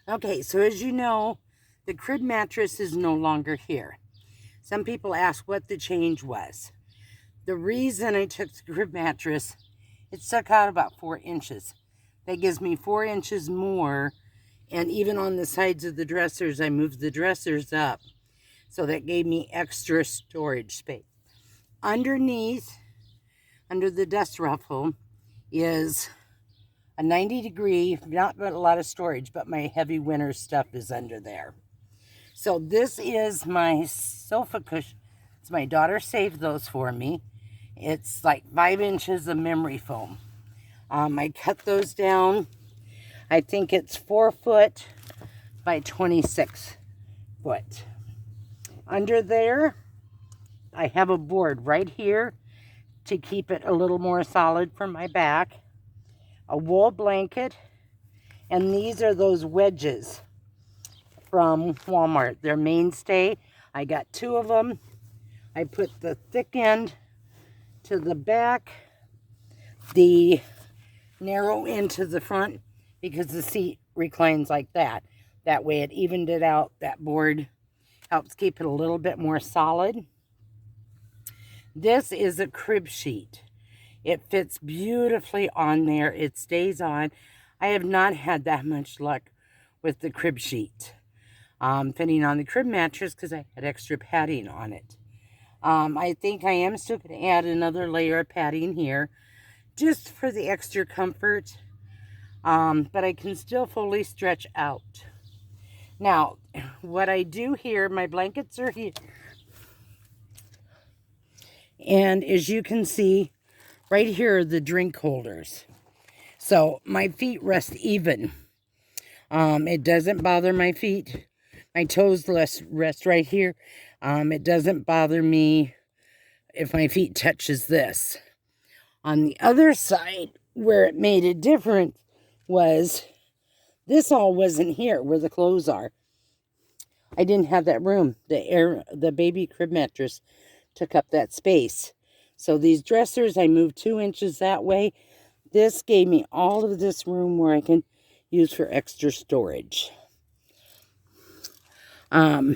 Okay, so as you know, the crib mattress is no longer here. Some people ask what the change was. The reason I took the crib mattress, it stuck out about 4 inches. That gives me 4 inches more, and even on the sides of the dressers, I moved the dressers up, so that gave me extra storage space. Underneath, under the dust ruffle, is a 90-degree, not a lot of storage, but my heavy winter stuff is under there. So this is my sofa cushion. It's my daughter saved those for me. It's like 5 inches of memory foam. I cut those down. I think it's 4 foot by 26 foot. Under there, I have a board right here to keep it a little more solid for my back. A wool blanket, and these are those wedges from Walmart. They're mainstay. I got 2 of them. I put the thick end to the back, the narrow end to the front, because the seat reclines like that. That way it evened it out. That board helps keep it a little bit more solid. This is a crib sheet. It fits beautifully on there. It stays on. I have not had that much luck with the crib sheet fitting on the crib mattress because I had extra padding on it. I think I am still going to add another layer of padding here just for the extra comfort, but I can still fully stretch out. Now, what I do here, my blankets are here, and as you can see, right here are the drink holders. So my feet rest even. It doesn't bother my feet. My toes rest right here. It doesn't bother me if my feet touches this. On the other side, where it made it different was this all wasn't here where the clothes are. I didn't have that room. The baby crib mattress took up that space. So these dressers, I moved 2 inches that way. This gave me all of this room where I can use for extra storage. I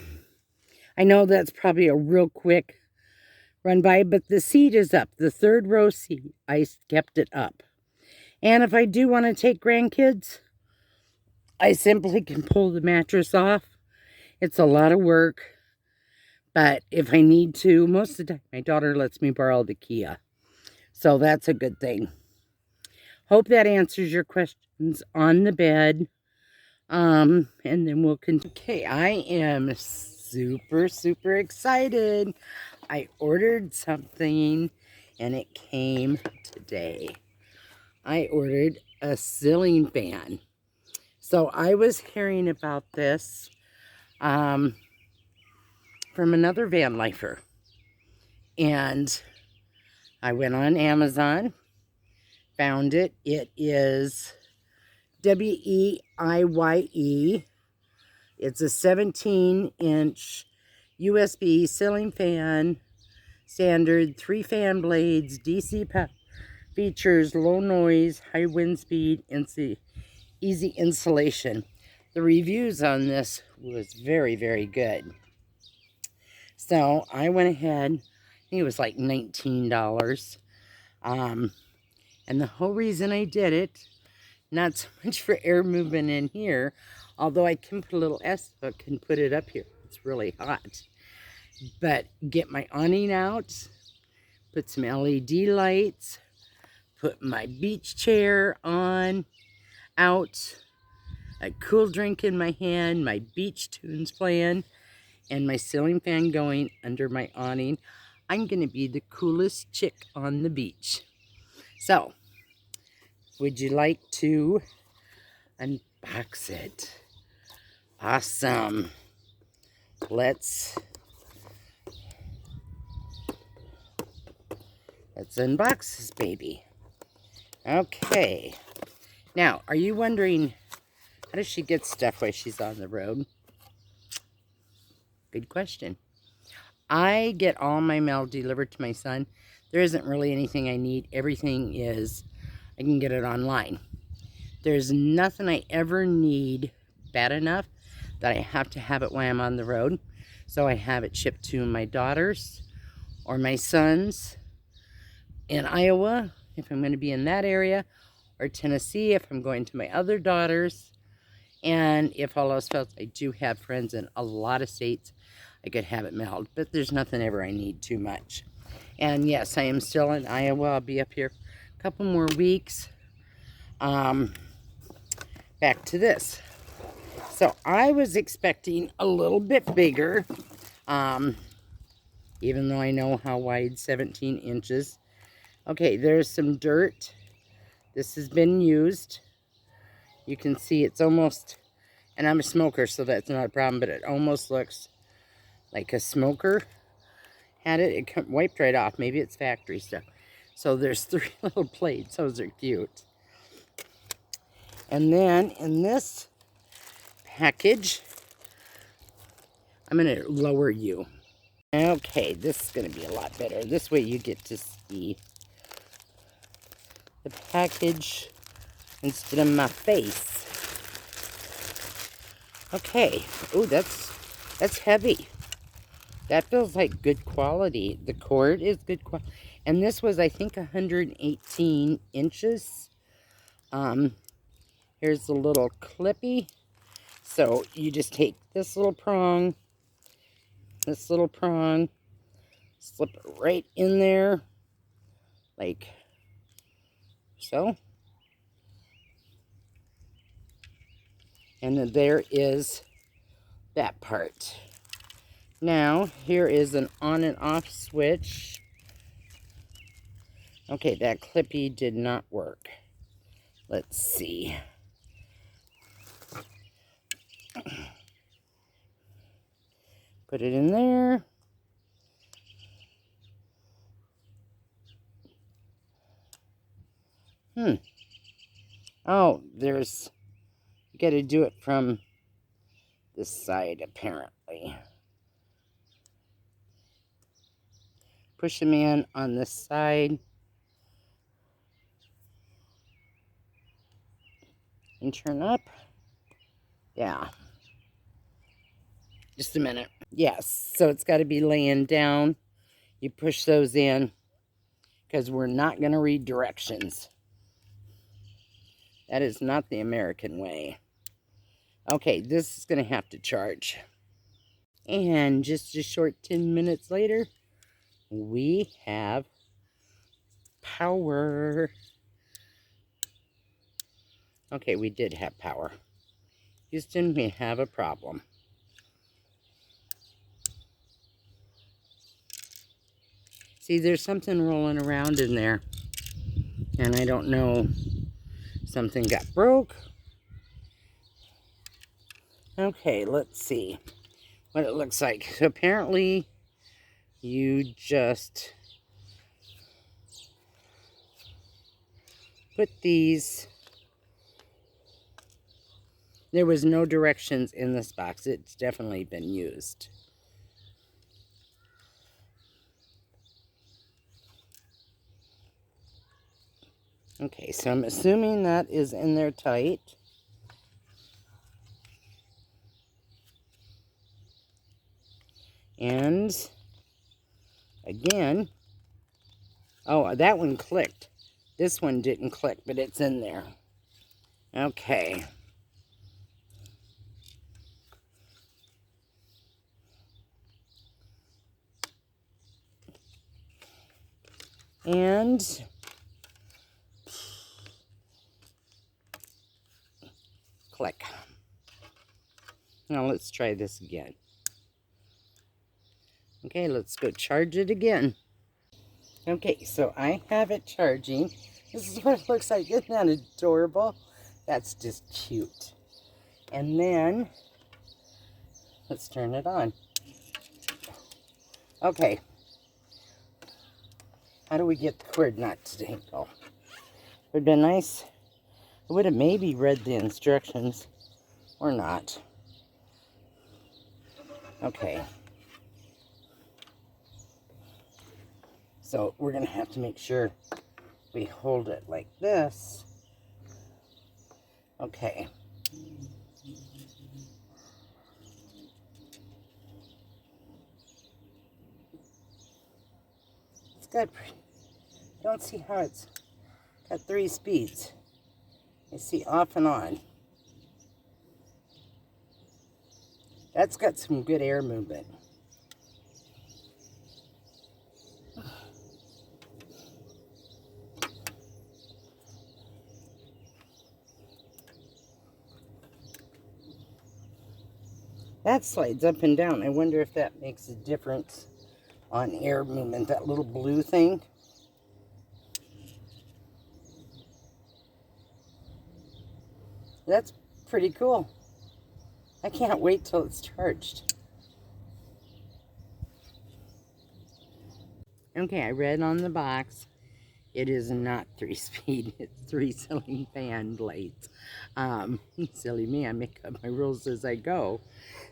know that's probably a real quick run by, but the seat is up. The 3rd row seat, I kept it up. And if I do want to take grandkids, I simply can pull the mattress off. It's a lot of work, but if I need to, most of the time my daughter lets me borrow the Kia. So that's a good thing. Hope that answers your questions on the bed. And then we'll continue. Okay, I am super excited. I ordered something and it came today. I ordered a ceiling fan. So I was hearing about this from another van lifer. And I went on Amazon, found it. It is WEIYE. It's a 17-inch USB ceiling fan, standard 3 fan blades, DC power, features low noise, high wind speed, and easy installation. The reviews on this was very good. So I went ahead, I think it was like $19. And the whole reason I did it, not so much for air movement in here, although I can put a little S-hook and put it up here. It's really hot. But get my awning out, put some LED lights, put my beach chair on, out, a cool drink in my hand, my beach tunes playing, and my ceiling fan going under my awning. I'm going to be the coolest chick on the beach. So, would you like to unbox it? Awesome. Let's unbox this baby. Okay. Now, are you wondering, how does she get stuff while she's on the road? Good question. I get all my mail delivered to my son. There isn't really anything I need. Everything is, I can get it online. There's nothing I ever need bad enough that I have to have it while I'm on the road. So I have it shipped to my daughters or my sons in Iowa, if I'm going to be in that area, or Tennessee, if I'm going to my other daughters. And if all else fails, I do have friends in a lot of states I could have it mailed, but there's nothing ever I need too much. And yes, I am still in Iowa. I'll be up here a couple more weeks. Back to this. So I was expecting a little bit bigger, even though I know how wide 17 inches. Okay, there's some dirt. This has been used. You can see it's almost, and I'm a smoker, so that's not a problem, but it almost looks like a smoker had it. It wiped right off. Maybe it's factory stuff. So there's 3 little plates. Those are cute. And then in this package, I'm going to lower you. Okay, this is going to be a lot better. This way you get to see the package instead of my face. Okay. Oh, that's heavy. That feels like good quality. The cord is good quality. And this was, I think, 118 inches. Here's the little clippy. So you just take this little prong, slip it right in there, like so. And then there is that part. Now, here is an on and off switch. Okay, that clippy did not work. Let's see. Put it in there. Oh, there's, you got to do it from this side, apparently. Push them in on this side. And turn up. Yeah. Just a minute. Yes, so it's got to be laying down. You push those in because we're not going to read directions. That is not the American way. Okay, this is going to have to charge. And just a short 10 minutes later, we have power. Okay, we did have power. Houston, we have a problem. See, there's something rolling around in there. And I don't know, something got broke. Okay, let's see what it looks like. So apparently, you just put these. There was no directions in this box. It's definitely been used. Okay, so I'm assuming that is in there tight. And again, oh, that one clicked. This one didn't click, but it's in there. Okay. And click. Now let's try this again. Okay, let's go charge it again. Okay, so I have it charging. This is what it looks like. Isn't that adorable? That's just cute. And then, let's turn it on. Okay. How do we get the cord not to dangle? It would have been nice. I would have maybe read the instructions. Or not. Okay. So we're going to have to make sure we hold it like this. Okay. got, don't see how it's got 3 speeds. I see off and on. That's got some good air movement. That slides up and down. I wonder if that makes a difference on air movement, that little blue thing. That's pretty cool. I can't wait till it's charged. Okay, I read on the box, it is not 3-speed, it's 3 ceiling fan blades. Silly me, I make up my rules as I go.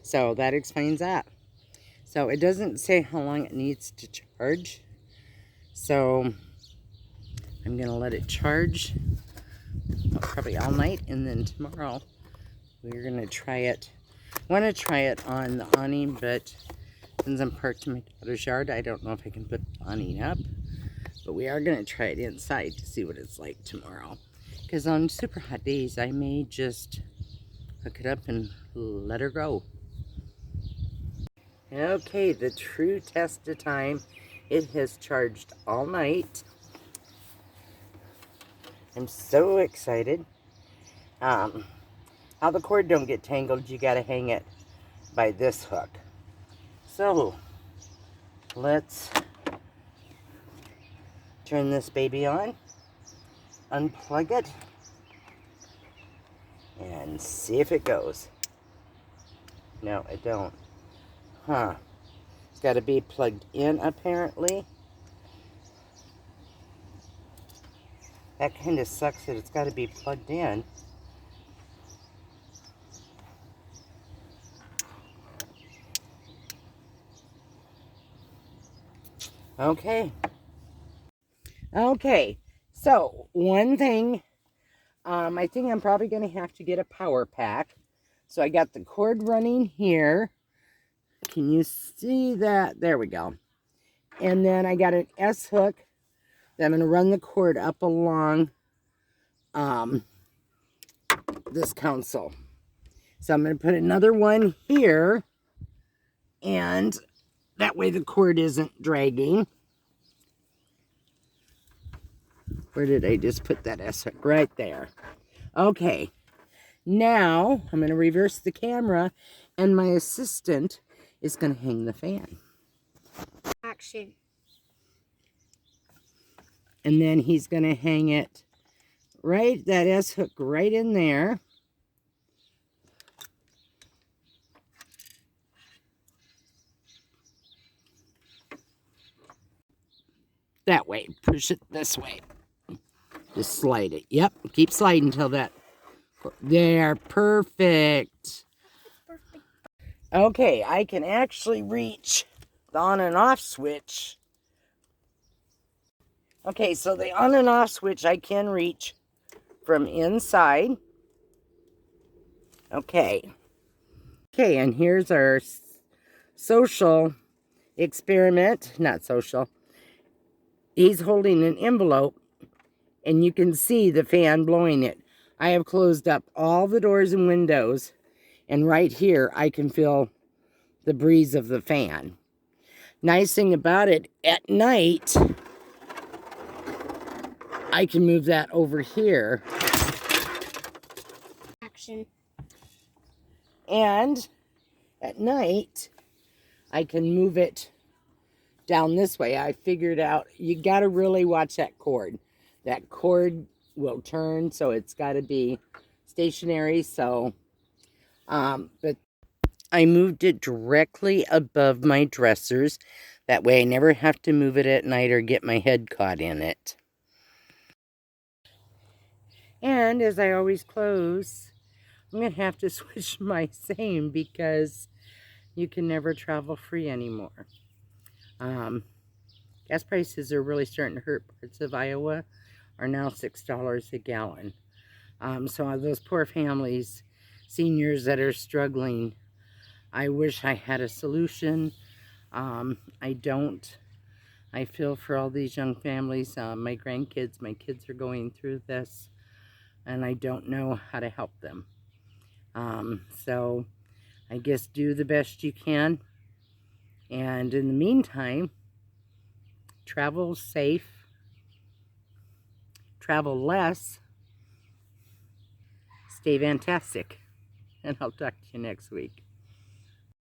So that explains that. So it doesn't say how long it needs to charge. So I'm gonna let it charge probably all night, and then tomorrow we're gonna try it. I want to try it on the awning, but since I'm parked in my daughter's yard, I don't know if I can put the awning up. But we are gonna try it inside to see what it's like tomorrow. Because on super hot days, I may just hook it up and let her go. Okay, the true test of time. It has charged all night. I'm so excited. How the cord don't get tangled, you gotta hang it by this hook. So, let's turn this baby on, unplug it, and see if it goes. No, it don't. Huh. It's gotta be plugged in, apparently. That kind of sucks that it's gotta be plugged in. Okay. Okay, so one thing, I think I'm probably going to have to get a power pack. So I got the cord running here. Can you see that? There we go. And then I got an S hook that I'm going to run the cord up along this console. So I'm going to put another one here, and that way the cord isn't dragging. Where did I just put that S hook? Right there. Okay. Now I'm going to reverse the camera, and my assistant is going to hang the fan. Action. And then he's going to hang it right, that S hook right in there. That way. Push it this way. Just slide it. Yep. Keep sliding until that. There. Perfect. Okay. I can actually reach the on and off switch. Okay. So the on and off switch I can reach from inside. Okay. Okay. And here's our social experiment. Not social. He's holding an envelope, and you can see the fan blowing it. I have closed up all the doors and windows, and right here I can feel the breeze of the fan. Nice thing about it, at night, I can move that over here. Action. And at night, I can move it down this way. I figured out, you got to really watch that cord. That cord will turn, so it's got to be stationary. So, but I moved it directly above my dressers. That way I never have to move it at night or get my head caught in it. And as I always close, I'm going to have to switch my saying because you can never travel free anymore. Gas prices are really starting to hurt. Parts of Iowa are now $6 a gallon. So those poor families, seniors that are struggling, I wish I had a solution. I don't. I feel for all these young families, my grandkids, my kids are going through this, and I don't know how to help them. So I guess do the best you can. And in the meantime, travel safe, travel less, stay fantastic. And I'll talk to you next week.